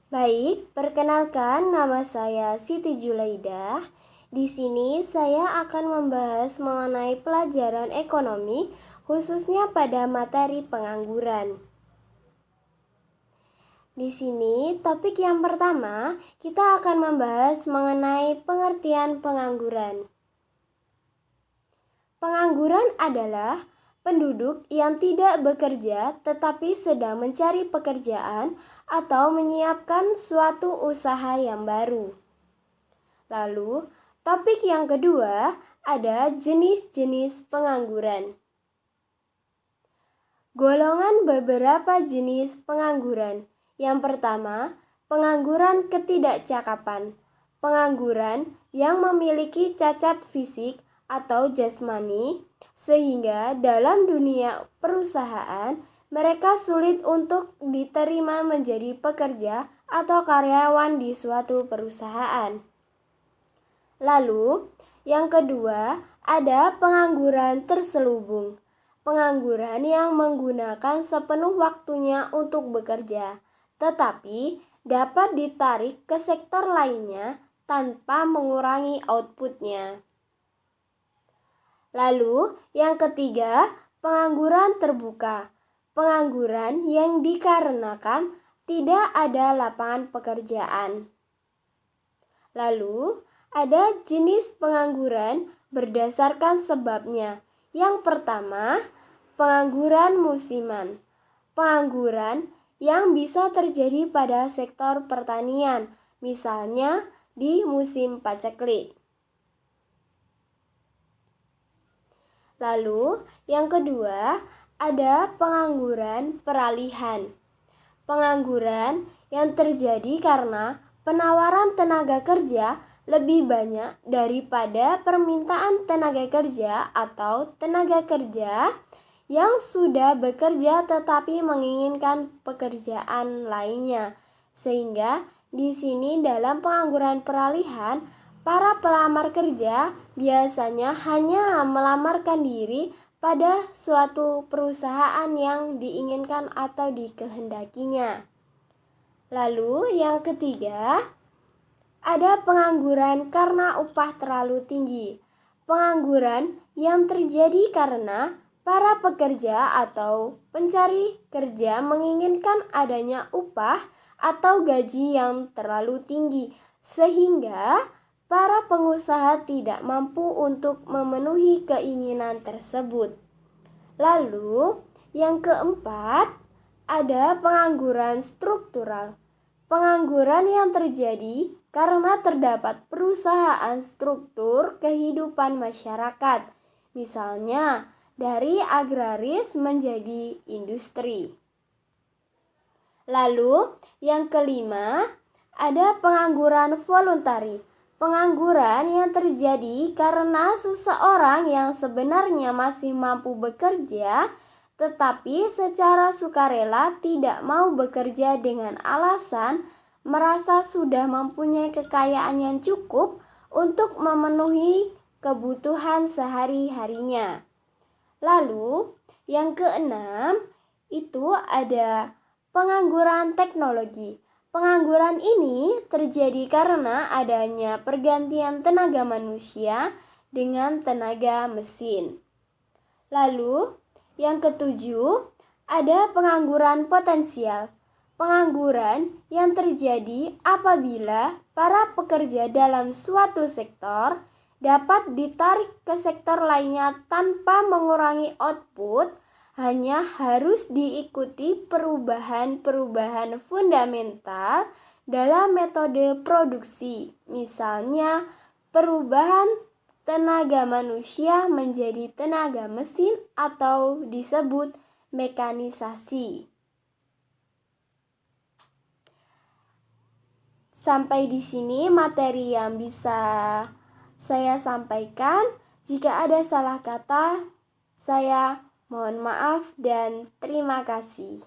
Baik, perkenalkan nama saya Siti Julaidah. Di sini saya akan membahas mengenai pelajaran ekonomi, khususnya pada materi pengangguran. Di sini, topik yang pertama, kita akan membahas mengenai pengertian pengangguran. Pengangguran adalah penduduk yang tidak bekerja tetapi sedang mencari pekerjaan atau menyiapkan suatu usaha yang baru. Lalu, topik yang kedua ada jenis-jenis pengangguran. Golongan beberapa jenis pengangguran. Yang pertama, pengangguran ketidakcakapan. Pengangguran yang memiliki cacat fisik atau jasmani sehingga dalam dunia perusahaan mereka sulit untuk diterima menjadi pekerja atau karyawan di suatu perusahaan. Lalu, yang kedua, ada pengangguran terselubung. Pengangguran yang menggunakan sepenuh waktunya untuk bekerja, tetapi dapat ditarik ke sektor lainnya tanpa mengurangi outputnya. Lalu, yang ketiga, pengangguran terbuka. Pengangguran yang dikarenakan tidak ada lapangan pekerjaan. Lalu, ada jenis pengangguran berdasarkan sebabnya. Yang pertama, pengangguran musiman. Pengangguran yang bisa terjadi pada sektor pertanian, misalnya di musim paceklik. Lalu, yang kedua, ada pengangguran peralihan. Pengangguran yang terjadi karena penawaran tenaga kerja lebih banyak daripada permintaan tenaga kerja atau tenaga kerja yang sudah bekerja tetapi menginginkan pekerjaan lainnya. Sehingga di sini dalam pengangguran peralihan, para pelamar kerja biasanya hanya melamarkan diri pada suatu perusahaan yang diinginkan atau dikehendakinya. Lalu yang ketiga, ada pengangguran karena upah terlalu tinggi. Pengangguran yang terjadi karena para pekerja atau pencari kerja menginginkan adanya upah atau gaji yang terlalu tinggi sehingga para pengusaha tidak mampu untuk memenuhi keinginan tersebut. Lalu, yang keempat, ada pengangguran struktural. Pengangguran yang terjadi karena terdapat perusahaan struktur kehidupan masyarakat, misalnya dari agraris menjadi industri. Lalu, yang kelima, ada pengangguran voluntari. Pengangguran yang terjadi karena seseorang yang sebenarnya masih mampu bekerja, tetapi secara sukarela tidak mau bekerja dengan alasan merasa sudah mempunyai kekayaan yang cukup untuk memenuhi kebutuhan sehari-harinya. Lalu, yang keenam, itu ada pengangguran teknologi. Pengangguran ini terjadi karena adanya pergantian tenaga manusia dengan tenaga mesin. Lalu, yang ketujuh, ada pengangguran potensial. Pengangguran yang terjadi apabila para pekerja dalam suatu sektor dapat ditarik ke sektor lainnya tanpa mengurangi output, hanya harus diikuti perubahan-perubahan fundamental dalam metode produksi. Misalnya, perubahan tenaga manusia menjadi tenaga mesin atau disebut mekanisasi. Sampai di sini materi yang bisa saya sampaikan. Jika ada salah kata, saya mohon maaf dan terima kasih.